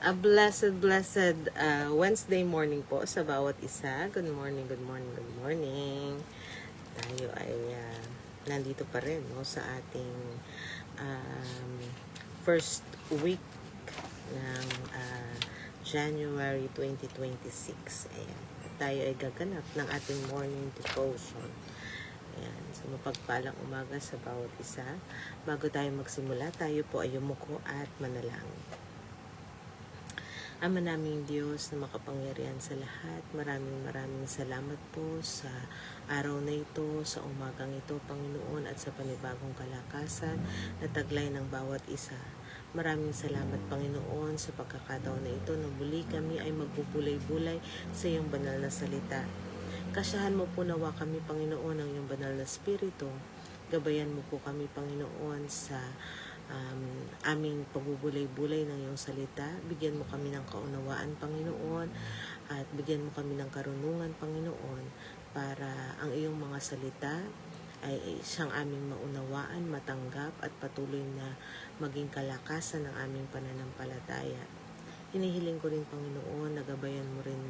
Blessed Wednesday morning po sa bawat isa. Good morning, good morning, good morning. Tayo ay nandito pa rin no, sa ating um, first week ng January 2026. Ayan. Tayo ay gaganap ng ating morning devotion. Ayan. So, mapagpalang umaga sa bawat isa. Bago tayo magsimula, tayo po ay yumuko at manalangin. Ama naming Diyos na makapangyarihan sa lahat, maraming salamat po sa araw na ito, sa umagang ito, Panginoon, at sa panibagong kalakasan na taglay ng bawat isa. Maraming salamat, Panginoon, sa pagkakataon na ito na muli kami ay magbubulay-bulay sa iyong banal na salita. Kasyahan mo po nawa kami, Panginoon, ng iyong banal na spirito. Gabayan mo po kami, Panginoon, sa aming pagbubulay-bulay ng iyong salita. Bigyan mo kami ng kaunawaan, Panginoon, at bigyan mo kami ng karunungan, Panginoon, para ang iyong mga salita ay siyang aming maunawaan, matanggap, at patuloy na maging kalakasan ng aming pananampalataya. Hinihiling ko rin, Panginoon, na gabayan mo rin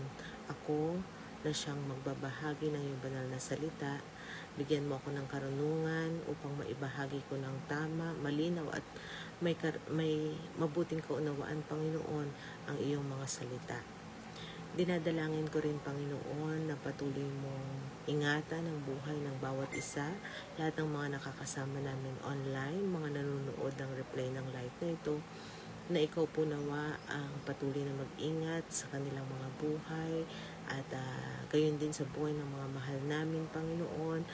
ako na siyang magbabahagi ng iyong banal na salita. Bigyan mo ako ng karunungan upang maibahagi ko ng tama, malinaw at may mabuting kaunawaan, Panginoon, ang iyong mga salita. Dinadalangin ko rin, Panginoon, na patuloy mong ingatan ang buhay ng bawat isa, lahat ng mga nakakasama namin online, mga nanonood ng replay ng live na ito, na ikaw po nawa ang patuloy na mag-ingat sa kanilang mga buhay at gayon din sa buhay ng mga mahal namin, Panginoon,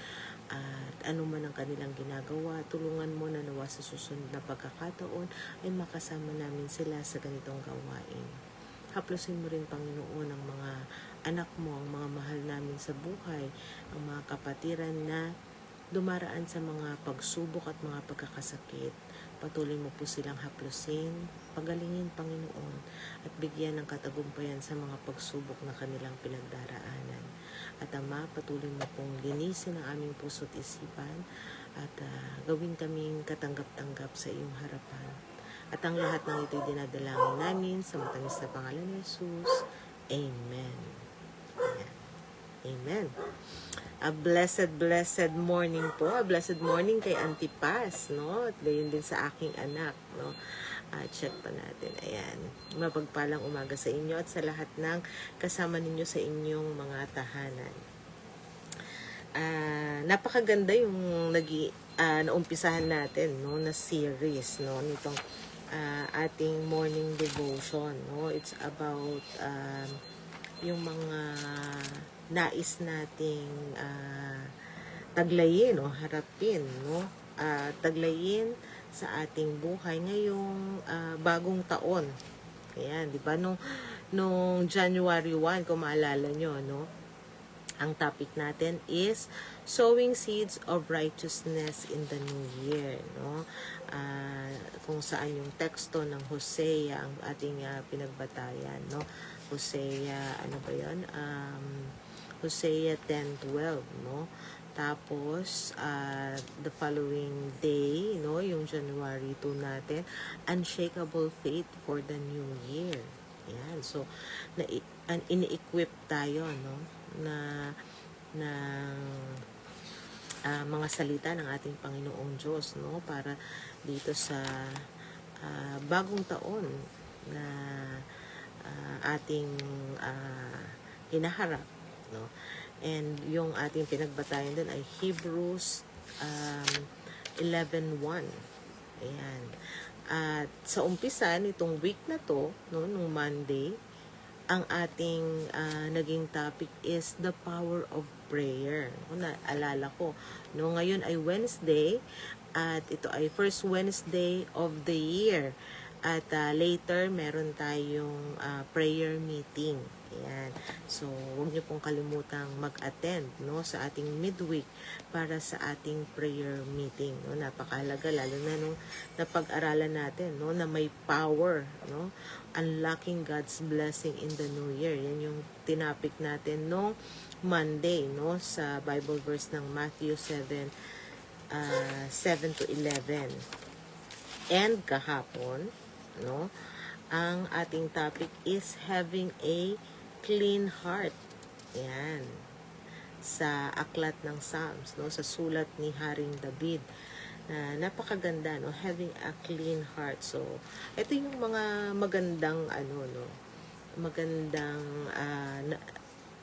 at ano man ang kanilang ginagawa, tulungan mo na nawa sa susunod na pagkakataon ay makasama namin sila sa ganitong gawain. Haplusin mo rin, Panginoon, ang mga anak mo, ang mga mahal namin sa buhay, ang mga kapatiran na dumaraan sa mga pagsubok at mga pagkakasakit. Patuloy mo po silang haplusin, pagalingin, Panginoon, at bigyan ng katagumpayan sa mga pagsubok na kanilang pinagdaraanan. At Ama, patuloy mo pong linisin ang aming puso't isipan at gawin kaming katanggap-tanggap sa iyong harapan. At ang lahat ng ito'y dinadalangin namin sa matamis na pangalan ni Jesus. Amen. Ayan. Amen. A blessed morning po. A blessed morning kay Auntie Paz, no? At gayon din sa aking anak, no? Check pa natin. Ayan. Mapagpalang umaga sa inyo at sa lahat ng kasama ninyo sa inyong mga tahanan. Napakaganda yung naumpisahan natin, no, na series, no, nitong ating morning devotion, no. It's about yung mga nais nating taglayin o harapin, no, taglayin sa ating buhay ngayong bagong taon. Ayan, di ba, nung January 1, kung maalala nyo, no, ang topic natin is sowing seeds of righteousness in the new year, no? Kung saan yung teksto ng Hosea ang ating pinagbatayan, no? Hosea, ano ba 'yon? Hosea 10:12, no? Tapos the following day, no, yung January 2 natin, unshakable faith for the new year. Yan. So ini-equip tayo, no, na mga salita ng ating Panginoong Diyos, no, para dito sa bagong taon na ating hinaharap, no. And yung ating pinagbatayan din ay Hebrews 11:1. Ayan. At sa umpisa nitong week na to, no, nung Monday, ang ating naging topic is the power of prayer. Naalala ko, no, ngayon ay Wednesday at ito ay first Wednesday of the year. At later, meron tayong prayer meeting. Ayan. So, huwag niyo pong kalimutang mag-attend, no, sa ating midweek para sa ating prayer meeting. No? Napakahalaga, lalo na nung napag-aralan natin, no, na may power, no, unlocking God's blessing in the new year. Yan yung tinapik natin no Monday, no, sa Bible verse ng Matthew 7:7-11. And kahapon, no, Ang ating topic is having a clean heart. Yan. Sa aklat ng Psalms, no? Sa sulat ni Haring David. Napakaganda, no? Having a clean heart. So, ito yung mga magandang, no? Magandang,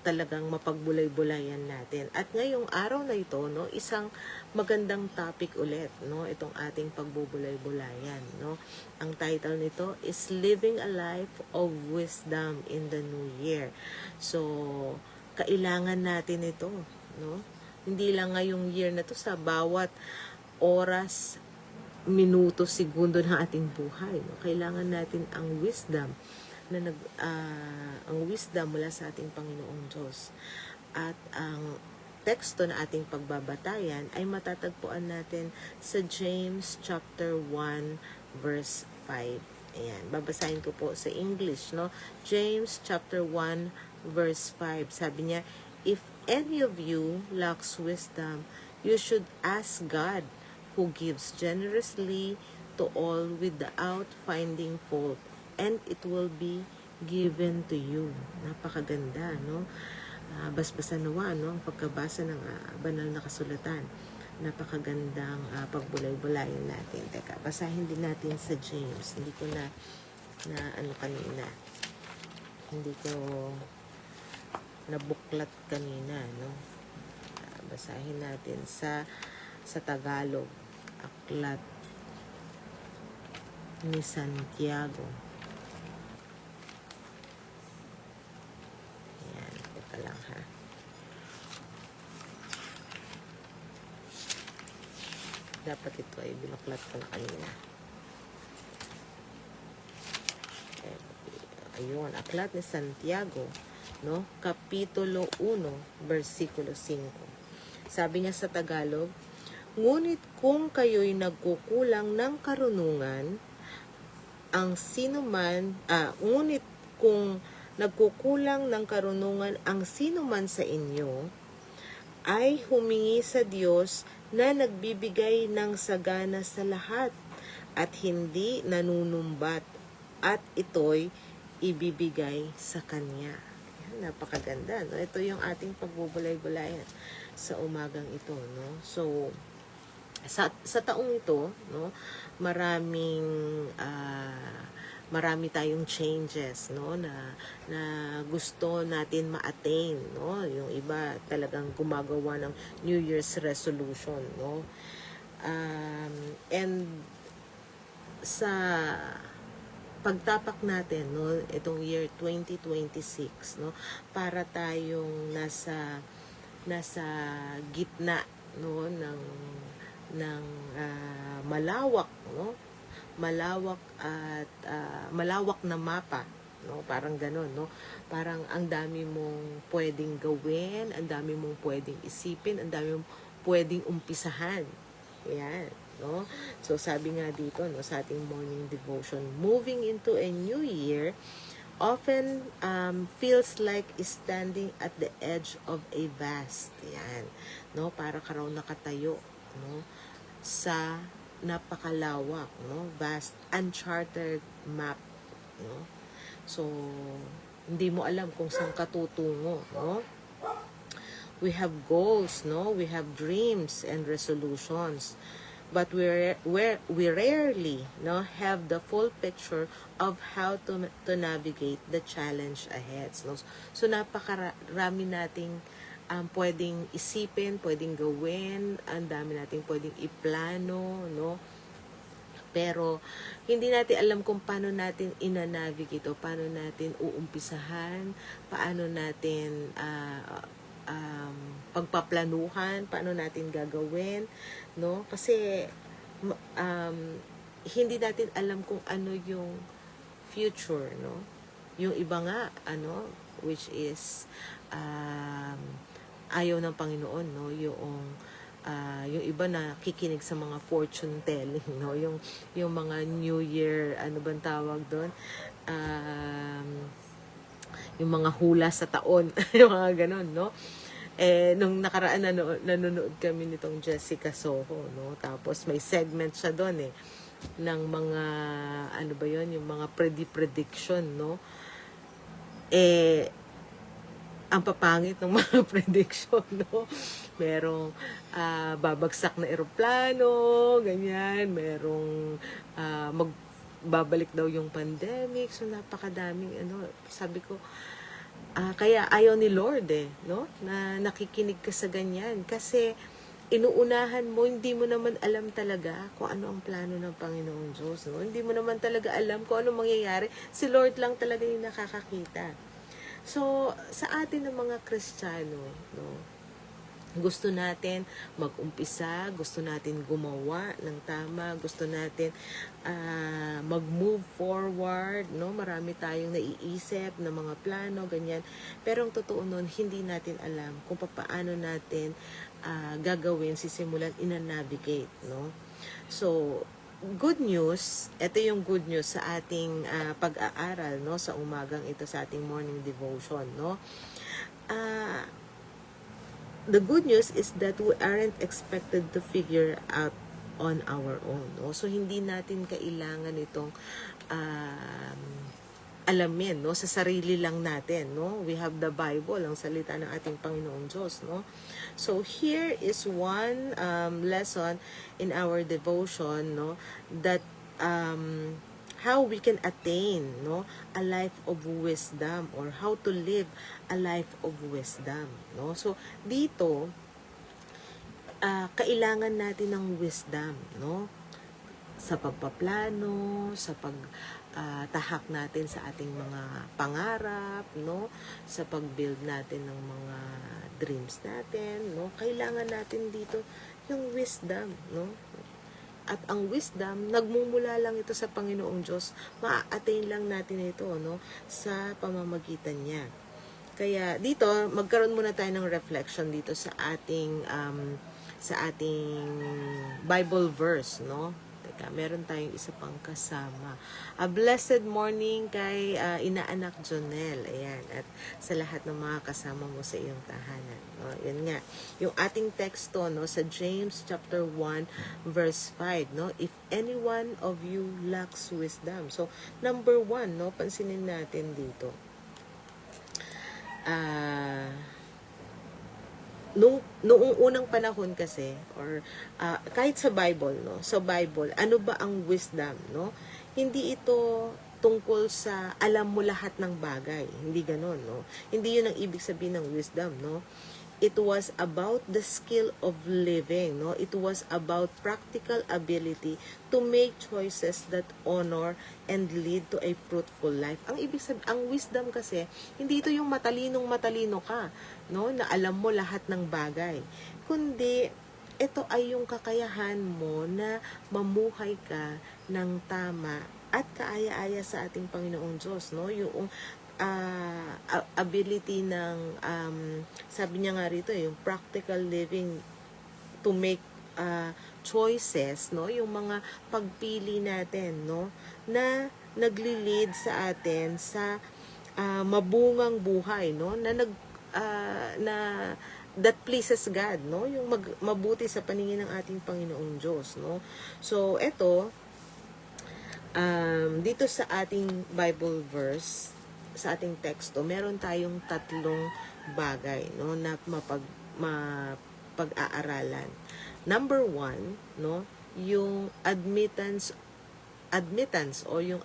talagang mapagbulay-bulayan natin. At ngayong araw na ito, no, isang magandang topic ulit, no, itong ating pagbubulay-bulayan, no. Ang title nito is Living a Life of Wisdom in the New Year. So, kailangan natin ito, no. Hindi lang ngayong year na to, sa bawat oras, minuto, segundo ng ating buhay, no. Kailangan natin ang wisdom na ang wisdom mula sa ating Panginoong Diyos. At ang teksto na ating pagbabatayan ay matatagpuan natin sa James chapter 1 verse 5. Ayan, babasahin ko po sa English, no? James chapter 1 verse 5. Sabi niya, if any of you lacks wisdom, you should ask God, who gives generously to all without finding fault, and it will be given to you. Napakaganda, no? Basbasan nawa, no? Ang pagkabasa ng banal na kasulatan. Napakagandang pagbulay-bulayan natin. Teka, basahin din natin sa James. Hindi ko na kanina. Hindi ko nabuklat kanina, no? Basahin natin sa Tagalog. Aklat ni Santiago. Ayan, teka lang ha. Dapat ito ay binuklat ko na kanina. Ayun, aklat ni Santiago, no? Kapitulo 1, versikulo 5. Sabi niya sa Tagalog, ngunit kung kayo'y nagkukulang ng karunungan, ngunit kung nagkukulang ng karunungan ang sino man sa inyo, ay humingi sa Diyos na nagbibigay ng sagana sa lahat at hindi nanunumbat, at ito'y ibibigay sa Kanya. Yan, napakaganda, no? Ito yung ating pagbubulay-bulayan sa umagang ito, no? So, sa taong ito, no, marami tayong changes, no, na gusto natin ma-attain, no. Yung iba talagang gumagawa ng New Year's resolution, no. And sa pagtapak natin, no, itong year 2026, no, para tayong nasa gitna, no, ng malawak, no, malawak at malawak na mapa, no, parang gano'n, no, parang ang dami mong pwedeng gawin, ang dami mong pwedeng isipin, ang dami mong pwedeng umpisahan. Yan, no. So sabi nga dito, no, sa ating morning devotion, moving into a new year often feels like standing at the edge of a vast, yan, no, para ka raw nakatayo, no, sa napakalawak, no, vast uncharted map, no. So hindi mo alam kung saan ka tutungo, no. We have goals, no, we have dreams and resolutions, but we rarely, no, have the full picture of how to navigate the challenge ahead, no? So napakarami nating pwedeng isipin, pwedeng gawin, ang dami nating pwedeng iplano, no? Pero hindi natin alam kung paano natin ina-navigate ito, paano natin uumpisahan, paano natin pagpaplanuhan, paano natin gagawin, no? Kasi hindi natin alam kung ano yung future, no? Yung iba nga, which is ayaw ng Panginoon, no? Yung iba na kikinig sa mga fortune telling, no? Yung mga New Year, ano bang tawag doon? Yung mga hula sa taon, yung mga ganon, no? Nung nakaraan nanonood kami nitong Jessica Soho, no? Tapos may segment siya doon, mga ano ba yon, yung mga prediction, no? Ang papangit ng mga prediction, no? Merong babagsak na eroplano, ganyan. Merong babalik daw yung pandemic. So, napakadaming, sabi ko, kaya ayaw ni Lord, no? Na nakikinig ka sa ganyan. Kasi, inuunahan mo, hindi mo naman alam talaga kung ano ang plano ng Panginoong Diyos, no? Hindi mo naman talaga alam kung ano mangyayari. Si Lord lang talaga yung nakakakita. So, sa atin ng mga Kristiyano, no, gusto natin mag-umpisa, gusto natin gumawa ng tama, gusto natin mag-move forward, no? Marami tayong naiisip na mga plano, ganyan. Pero ang totoo nun, hindi natin alam kung paano natin gagawin, sisimulan, ina-navigate, no? So, good news, ito yung good news sa ating pag-aaral, no, sa umagang ito, sa ating morning devotion, no. The good news is that we aren't expected to figure out on our own, no. So hindi natin kailangan itong alamin, no, sa sarili lang natin, no. We have the Bible, ang salita ng ating Panginoong Diyos, no. So here is one lesson in our devotion, no, that how we can attain, no, a life of wisdom, or how to live a life of wisdom, no. So dito kailangan natin ng wisdom, no, sa pagpaplano, sa tahak natin sa ating mga pangarap, no, sa pag-build natin ng mga dreams natin, no. Kailangan natin dito yung wisdom, no. At ang wisdom, nagmumula lang ito sa Panginoong Diyos. Ma-attain lang natin ito, no, sa pamamagitan niya. Kaya dito, magkaroon muna tayo ng reflection dito sa ating Bible verse, no. Teka, meron tayong isa pang kasama. A blessed morning kay inaanak Jonel. Ayan. At sa lahat ng mga kasama mo sa iyong tahanan. No? Yan nga. Yung ating teksto, no, sa James chapter 1 verse 5. No? If any one of you lacks wisdom. So, number 1, no, pansinin natin dito. Noong unang panahon kasi, or kahit sa Bible, no, sa Bible, ano ba ang wisdom, no? Hindi ito tungkol sa alam mo lahat ng bagay, hindi ganoon, no? Hindi 'yun ang ibig sabihin ng wisdom, no? It was about the skill of living, no? It was about practical ability to make choices that honor and lead to a fruitful life. Ang ibig sabihin, ang wisdom kasi, hindi ito yung matalino ka, no? Na alam mo lahat ng bagay. Kundi, ito ay yung kakayahan mo na mamuhay ka ng tama at kaaya-aya sa ating Panginoong Diyos, no? Yung ability ng sabi niya nga rito, yung practical living to make choices, no, yung mga pagpili natin, no, na nagli-lead sa atin sa mabungang buhay, no, na that pleases God, no, yung mabuti sa paningin ng ating Panginoong Diyos, no. So eto dito sa ating Bible verse, sa ating teksto, meron tayong 3 bagay, no, na mapag-aaralan. Number 1, no, yung admittance o yung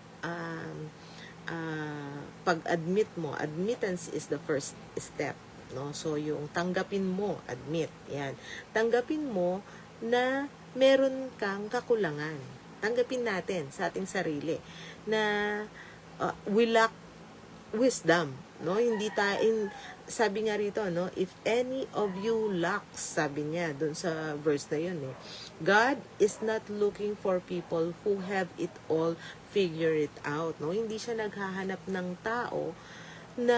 pag-admit mo. Admittance is the first step, no. So yung tanggapin mo, admit, yan. Tanggapin mo na meron kang kakulangan. Tanggapin natin sa ating sarili na we lack wisdom, no? Hindi tayo, sabi nga rito, no, if any of you lacks, sabi niya doon sa verse na yun, God is not looking for people who have it all figured out, no? Hindi siya naghahanap ng tao na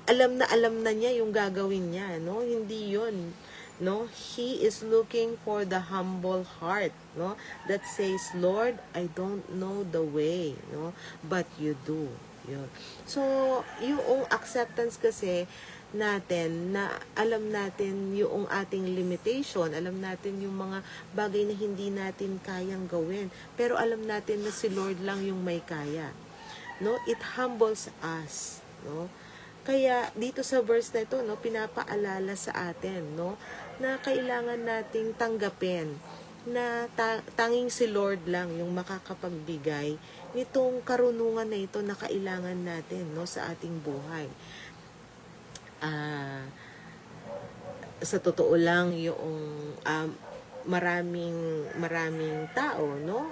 alam na niya yung gagawin niya, no? Hindi yun, no. He is looking for the humble heart, no, that says, Lord, I don't know the way, no, but you do. Yun. So, yung acceptance kasi natin na alam natin yung ating limitation, alam natin yung mga bagay na hindi natin kayang gawin, pero alam natin na si Lord lang yung may kaya. No? It humbles us, no? Kaya dito sa verse na ito, no, pinapaalala sa atin, no, na kailangan nating tanggapin na tanging si Lord lang yung makakapagbigay nitong karunungan na ito na kailangan natin, no, sa ating buhay. Sa totoo lang yung maraming tao, no,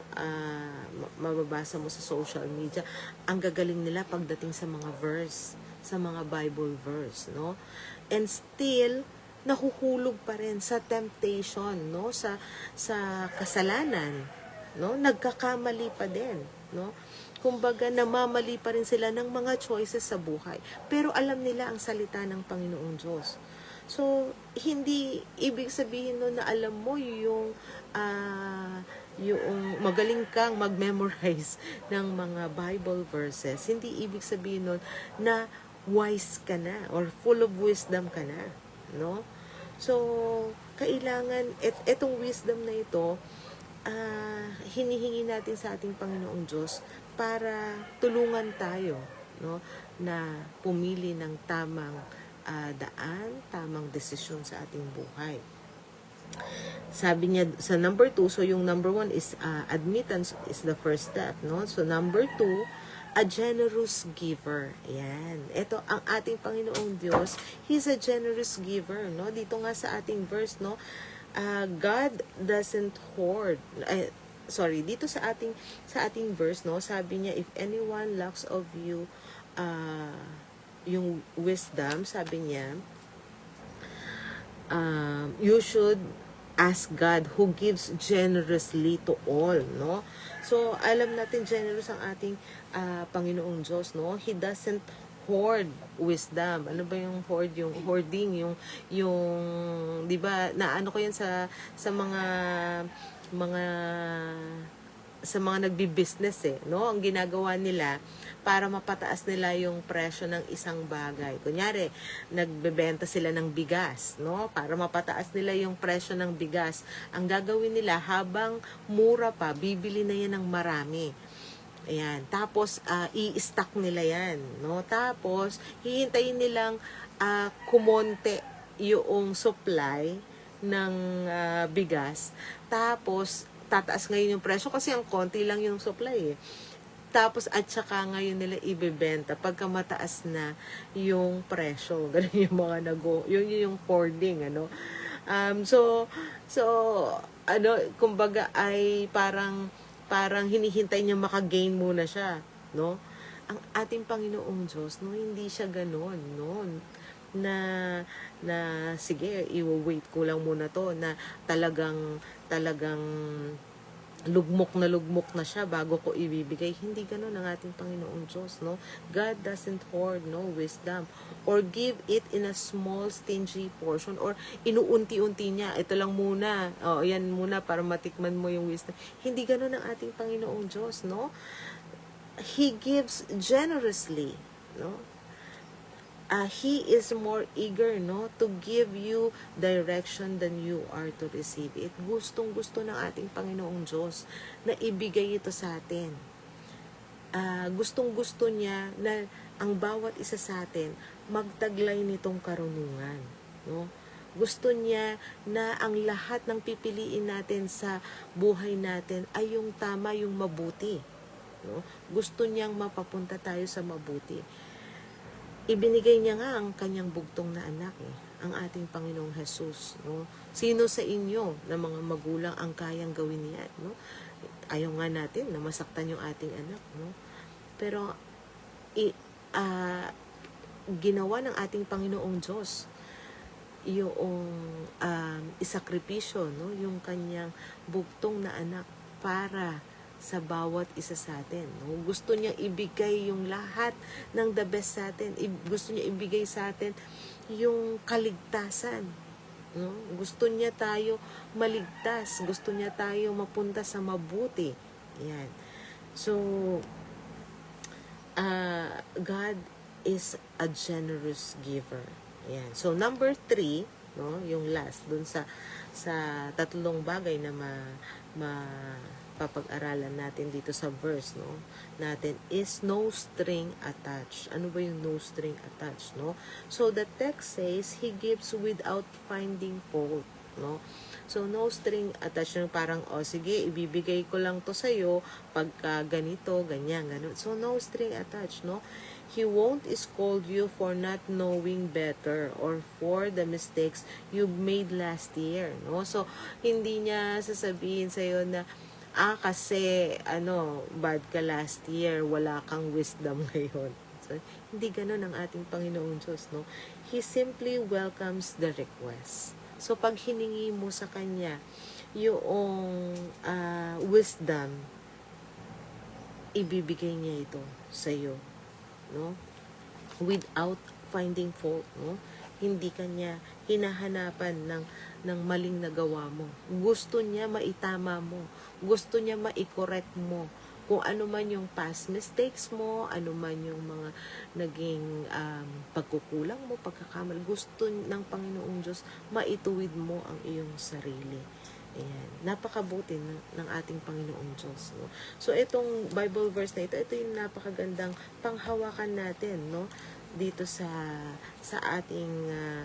mababasa mo sa social media, ang gagaling nila pagdating sa mga verse, sa mga Bible verse, no, and still nahuhulog pa rin sa temptation, no, sa kasalanan, no, nagkakamali pa din, no. Kumbaga, namamali pa rin sila ng mga choices sa buhay. Pero alam nila ang salita ng Panginoong Diyos. So, hindi ibig sabihin nun na alam mo yung magaling kang mag-memorize ng mga Bible verses. Hindi ibig sabihin nun na wise ka na or full of wisdom ka na. No? So, kailangan, etong wisdom na ito, hinihingi natin sa ating Panginoong Diyos para tulungan tayo, no, na pumili ng tamang daan, tamang desisyon sa ating buhay. Sabi niya sa number 2, so yung number 1 is admittance is the first step, no? So number 2, a generous giver. Ayan. Ito ang ating Panginoong Diyos. He's a generous giver, no? Dito nga sa ating verse, no, God doesn't hoard. Dito sa ating verse, no, sabi niya, if anyone lacks of you yung wisdom, sabi niya, you should ask God who gives generously to all, no? So, alam natin generous ang ating Panginoong Diyos, no? He doesn't hoard wisdom. Ano ba yung hoard? Yung hoarding, yung 'di ba? Naano ko yan sa mga nagbi-business no? Ang ginagawa nila para mapataas nila yung presyo ng isang bagay. Kunyari, nagbebenta sila ng bigas, no? Para mapataas nila yung presyo ng bigas. Ang gagawin nila habang mura pa, bibili na yan ng marami. Ayan. Tapos, i-stock nila yan, no? Tapos, hihintayin nilang kumonte yung supply ng bigas. Tapos, tataas ngayon yung presyo kasi ang konti lang yung supply Tapos, at saka ngayon nila ibebenta pagka mataas na yung presyo. Ganun yung mga yung hoarding, ano? Kumbaga ay parang hinihintay niya maka-gain muna siya, no? Ang ating Panginoong Diyos, no, hindi siya ganoon, no? Na sige, i-wait ko lang muna to na talagang lugmok na siya bago ko ibibigay. Hindi ganoon ang ating Panginoong Diyos, no? God doesn't hoard, no, wisdom or give it in a small stingy portion or inuunti-unti niya. Ito lang muna. Yan muna para matikman mo yung wisdom. Hindi ganoon ang ating Panginoong Diyos, no? He gives generously, no? He is more eager, no, to give you direction than you are to receive it. Gustong-gusto ng ating Panginoong Diyos na ibigay ito sa atin. Gustong-gusto niya na ang bawat isa sa atin magtaglay nitong karunungan, no? Gusto niya na ang lahat ng pipiliin natin sa buhay natin ay yung tama, yung mabuti, no? Gusto niyang mapapunta tayo sa mabuti. Ibinigay niya nga ang kanyang bugtong na anak, ang ating Panginoong Jesus, no? Sino sa inyo na mga magulang ang kayang gawin niya, no? Ayaw nga natin na masaktan yung ating anak, no? Pero ginawa ng ating Panginoong Diyos yung isakripisyo, no? Yung kanyang bugtong na anak para sa bawat isa sa atin. No? Gusto niya ibigay yung lahat ng the best sa atin. Gusto niya ibigay sa atin yung kaligtasan. No? Gusto niya tayo maligtas. Gusto niya tayo mapunta sa mabuti. Yan. So, God is a generous giver. Ayan. So, number 3, no, yung last, dun sa tatlong bagay na papag-aralan natin dito sa verse, no, natin is no string attached. Ano ba yung no string attached, no? So, the text says, He gives without finding fault, no? So, no string attached, yung parang, sige, ibibigay ko lang to sa'yo pagka ganito, ganyan, ganun. So, no string attached, no? He won't scold you for not knowing better or for the mistakes you made last year, no? So, hindi niya sasabihin sa'yo na, kasi, bad ka last year, wala kang wisdom ngayon. So, hindi ganun ang ating Panginoong Diyos, no? He simply welcomes the request. So, pag hiningi mo sa Kanya yung wisdom, ibibigay niya ito sa iyo, no? Without finding fault, no? Hindi Kanya hinahanapan ng maling nagawa mo. Gusto niya maitama mo. Gusto niya mai-correct mo. Kung ano man yung past mistakes mo, ano man yung mga naging pagkukulang mo, pagkakamali, gusto ng Panginoong Diyos maituwid mo ang iyong sarili. Ayan. Napakabuti ng ating Panginoong Diyos, no? So, itong Bible verse na ito yung napakagandang panghawakan natin, no? Dito sa ating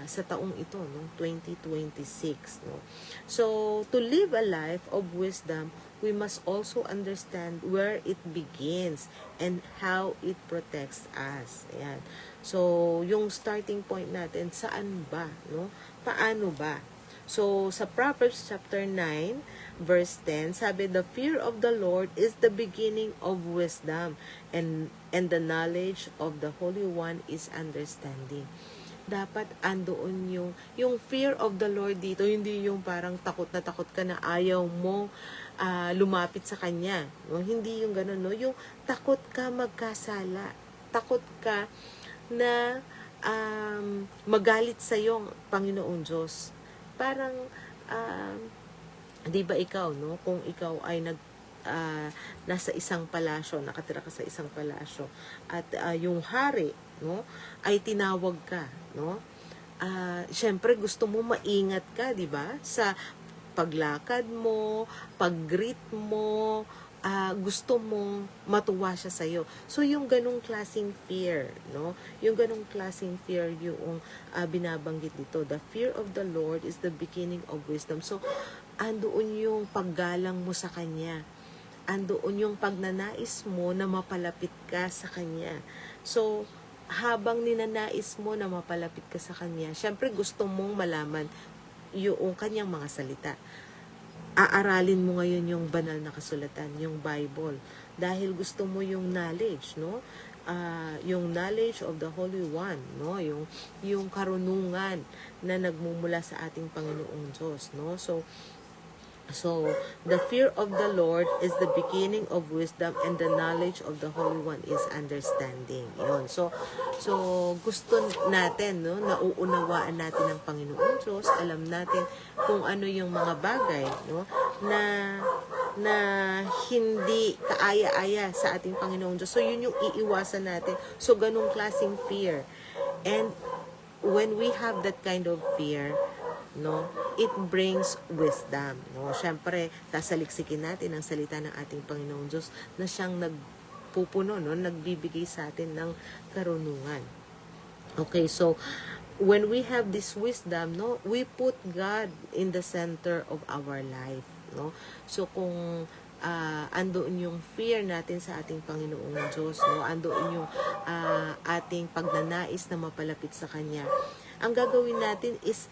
sa taong ito, no, 2026, no. So, to live a life of wisdom, we must also understand where it begins and how it protects us. Ayan. So, yung starting point natin, saan ba, no? Paano ba? So, sa Proverbs chapter 9, verse 10, sabi, the fear of the Lord is the beginning of wisdom, and the knowledge of the Holy One is understanding. Dapat andoon yung fear of the Lord dito, hindi yung parang takot na takot ka na ayaw mo lumapit sa Kanya. No? Hindi yung gano'n, no? Yung takot ka magkasala, takot ka na magalit sa yung Panginoong Diyos. Parang, di ba ikaw, no? Kung ikaw ay nasa isang palasyo, nakatira ka sa isang palasyo, at yung hari, no, ay tinawag ka, no? Syempre gusto mo maingat ka, di ba? Sa paglakad mo, pag-greet mo, gusto mong matuwa siya sa'yo. So, yung ganong klaseng fear, no? Yung ganong klaseng fear yung binabanggit dito. The fear of the Lord is the beginning of wisdom. So, andoon yung paggalang mo sa Kanya. Andoon yung pagnanais mo na mapalapit ka sa Kanya. So, habang ninanais mo na mapalapit ka sa Kanya, syempre gusto mong malaman yung Kanyang mga salita. Aaralin mo ngayon yung banal na kasulatan, yung Bible, dahil gusto mo yung knowledge, no? Yung knowledge of the Holy One, no? Yung karunungan na nagmumula sa ating Panginoong Diyos, no? So, the fear of the Lord is the beginning of wisdom, and the knowledge of the Holy One is understanding. Yun. So gusto natin, no, nauunawaan natin ang Panginoong Diyos, alam natin kung ano yung mga bagay, no, na hindi kaaya-aya sa ating Panginoong Diyos. So, yun yung iiwasan natin. So, ganung klaseng fear. And when we have that kind of fear, no, it brings wisdom, no. Syempre, sasaliksikin natin ang salita ng ating Panginoong Diyos na siyang nagpupuno, no, nagbibigay sa atin ng karunungan. Okay, so when we have this wisdom, no, we put God in the center of our life, no. So kung andoon yung fear natin sa ating Panginoong Diyos, no, andoon yung ating pagnanais na mapalapit sa Kanya, ang gagawin natin is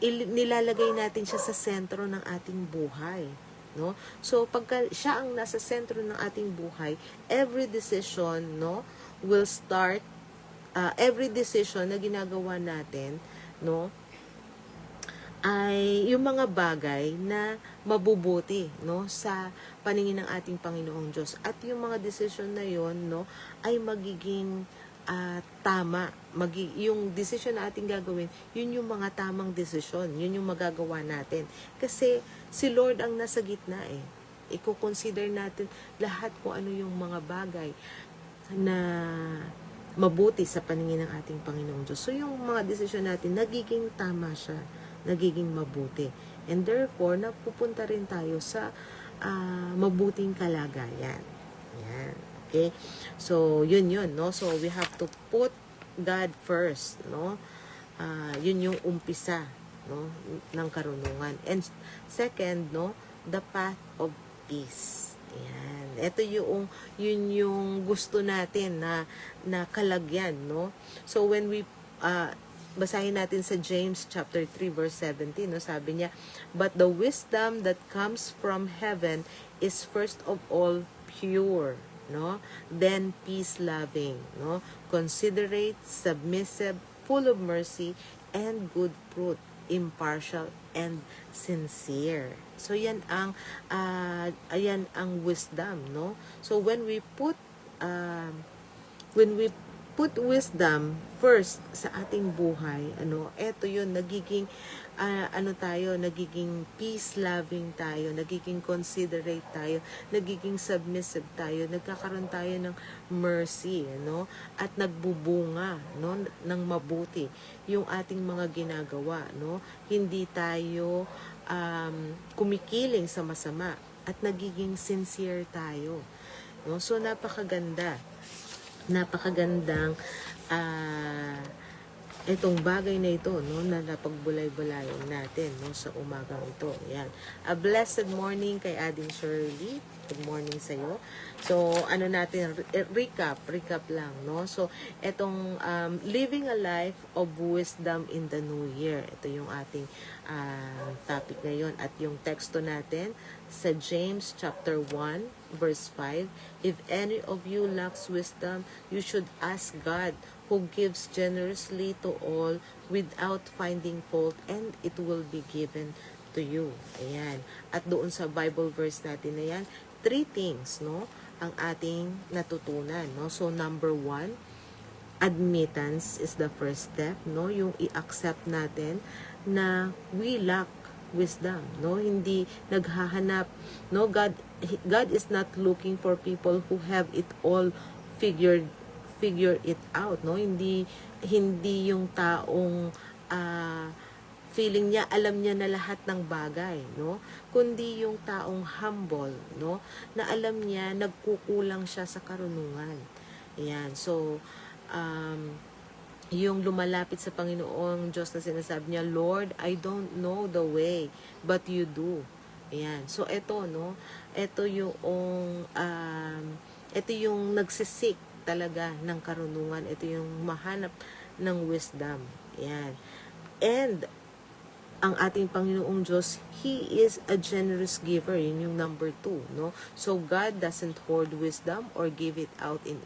nilalagay natin siya sa sentro ng ating buhay, no? So pagka siya ang nasa sentro ng ating buhay, every decision, no, will start every decision na ginagawa natin, no, ay yung mga bagay na mabubuti, no, sa paningin ng ating Panginoong Diyos, at yung mga decision na yon, no, ay magiging tama. Yung decision na ating gagawin, yun yung mga tamang decision, yun yung magagawa natin. Kasi si Lord ang nasa gitna eh. I-consider natin lahat kung ano yung mga bagay na mabuti sa paningin ng ating Panginoong Diyos. So yung mga desisyon natin, nagiging tama siya, nagiging mabuti. And therefore, napupunta rin tayo sa mabuting kalagayan. Yan. Okay? So, yun, no? So, we have to put God first, no? Yun yung umpisa, no, ng karunungan. And second, no, the path of peace. Ayan. Ito yun yung gusto natin na kalagyan, no? So when we basahin natin sa James chapter 3 verse 17, no, sabi niya, but the wisdom that comes from heaven is first of all pure, no? Then peace-loving, no? Considerate, submissive, full of mercy and good fruit, impartial and sincere. So yan ang ayan ang wisdom, no? So when we put wisdom first sa ating buhay, eto yun, nagiging nagiging peace-loving tayo, nagiging considerate tayo, nagiging submissive tayo, nagkakaroon tayo ng mercy, at nagbubunga, ng mabuti yung ating mga ginagawa, Hindi tayo kumikiling sa masama at nagiging sincere tayo, So napakagandang itong bagay na ito, na napagbulay-bulayan natin, sa umagang ito. Yan. A blessed morning kay Ading Shirley. Good morning sa iyo. So, recap lang, So, itong living a life of wisdom in the new year. Ito yung ating topic ngayon. At yung teksto natin sa James chapter 1 verse 5, if any of you lacks wisdom, you should ask God, who gives generously to all without finding fault, and it will be given to you. Ayan. At doon sa Bible verse natin na yan, 3 things, ang ating natutunan, So, number 1, admittance is the first step, Yung i-accept natin na we lack wisdom, Hindi naghahanap, God is not looking for people who have it all figure it out, Hindi yung taong feeling niya alam niya na lahat ng bagay, Kundi yung taong humble, Na alam niya nagkukulang siya sa karunungan. Ayan. So yung lumalapit sa Panginoong Diyos na sinasabi niya, Lord, I don't know the way, but you do. Ayan. So ito, ito yung nagsisik talaga ng karunungan. Ito yung mahanap ng wisdom. Ayan. And ang ating Panginoong Diyos, He is a generous giver. Yun yung number 2, So, God doesn't hoard wisdom or give it out in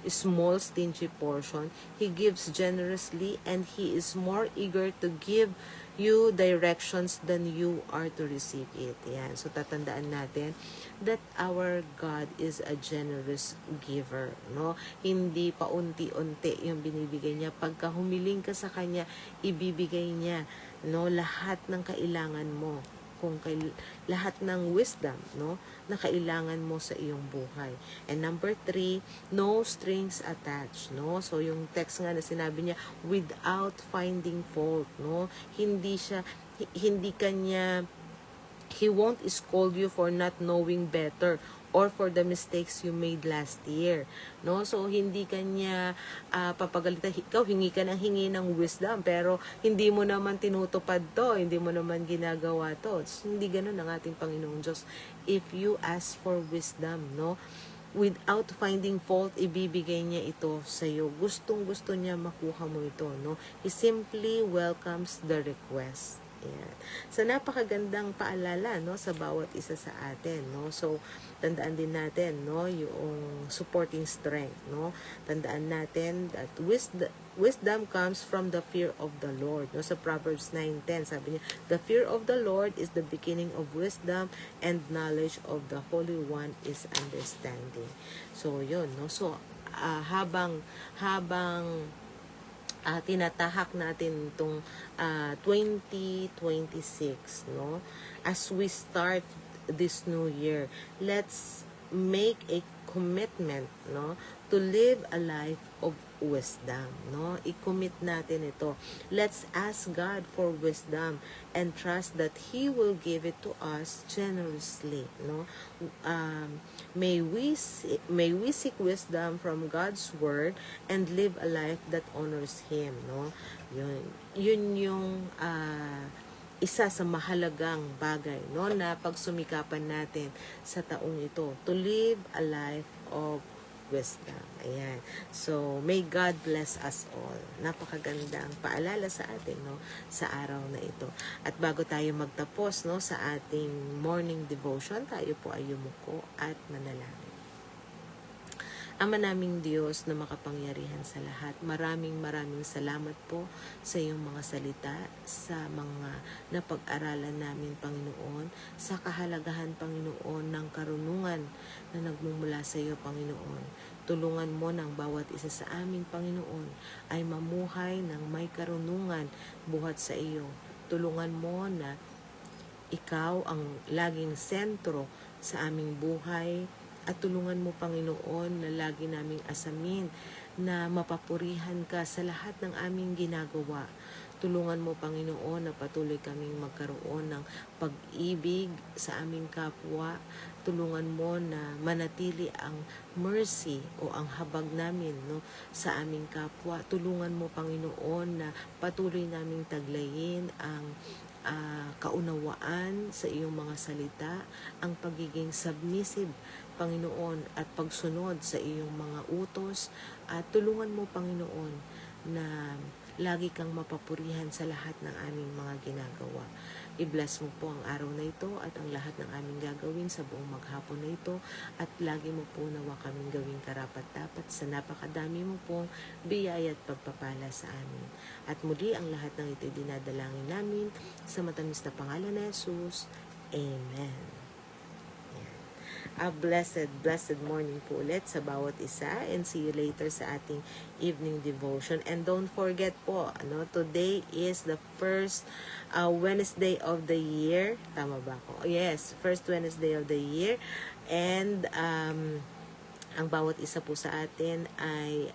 small, stingy portion. He gives generously, and He is more eager to give you directions than you are to receive it. Yan. So, tatandaan natin that our God is a generous giver, Hindi paunti-unti yung binibigay niya. Pagka humiling ka sa Kanya, ibibigay niya, lahat ng kailangan mo, lahat ng wisdom, na kailangan mo sa iyong buhay. And number 3, no strings attached, So yung text nga na sinabi niya, without finding fault, hindi kanya, He won't scold you for not knowing better or for the mistakes you made last year, So, hindi kanya papagalitan. Ikaw, hingi ng wisdom, pero hindi mo naman tinutupad to, hindi mo naman ginagawa to. So, hindi ganun ang ating Panginoong Diyos. If you ask for wisdom, without finding fault, ibibigay niya ito sa iyo. Gustong-gusto niya makuha mo ito, He simply welcomes the request. Ayan. So, napakagandang paalala, sa bawat isa sa atin, So, tandaan din natin, yung supporting strength, Tandaan natin that wisdom comes from the fear of the Lord, Sa Proverbs 9:10, sabi niya, the fear of the Lord is the beginning of wisdom, and knowledge of the Holy One is understanding. So, yun, So, habang tinatahak natin itong 2026, as we start this new year, let's make a commitment, no, to live a life of wisdom, no? I-commit natin ito. Let's ask God for wisdom and trust that He will give it to us generously, no? May we seek wisdom from God's word and live a life that honors Him, no? Yun yung isa sa mahalagang bagay, no, na pagsumikapan natin sa taong ito, to live a life of wisdom. Ayan. So, may God bless us all. Napakagandang paalala sa atin, no, sa araw na ito. At bago tayo magtapos, no, sa ating morning devotion, tayo po ay yumuko at manalangin. Ama naming Diyos na makapangyarihan sa lahat, maraming salamat po sa iyong mga salita, sa mga napag-aralan namin, Panginoon, sa kahalagahan, Panginoon, ng karunungan na nagmumula sa iyo, Panginoon. Tulungan mo ng bawat isa sa amin, Panginoon, ay mamuhay ng may karunungan buhat sa iyo. Tulungan mo na ikaw ang laging sentro sa aming buhay, at tulungan mo, Panginoon, na lagi naming asamin na mapapurihan ka sa lahat ng aming ginagawa. Tulungan mo, Panginoon, na patuloy kaming magkaroon ng pag-ibig sa aming kapwa. Tulungan mo na manatili ang mercy o ang habag namin, no, sa aming kapwa. Tulungan mo, Panginoon, na patuloy naming taglayin ang kaunawaan sa iyong mga salita, ang pagiging submissive, Panginoon, at pagsunod sa iyong mga utos. At tulungan mo, Panginoon, na lagi kang mapapurihan sa lahat ng aming mga ginagawa. I-bless mo po ang araw na ito at ang lahat ng aming gagawin sa buong maghapon na ito, at lagi mo po nawa kaming gawing karapat-dapat sa napakadami mo pong biyaya at pagpapala sa amin. At muli ang lahat ng ito dinadalangin namin sa matamis na pangalan ni Jesus. Amen. A blessed morning po ulit sa bawat isa, and see you later sa ating evening devotion. And don't forget po, today is the first Wednesday of the year. Tama ba ako? Yes, first Wednesday of the year. And ang bawat isa po sa atin ay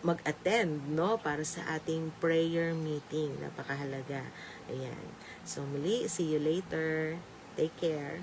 mag-attend, no, para sa ating prayer meeting. Napakahalaga. Ayan. So muli, see you later. Take care.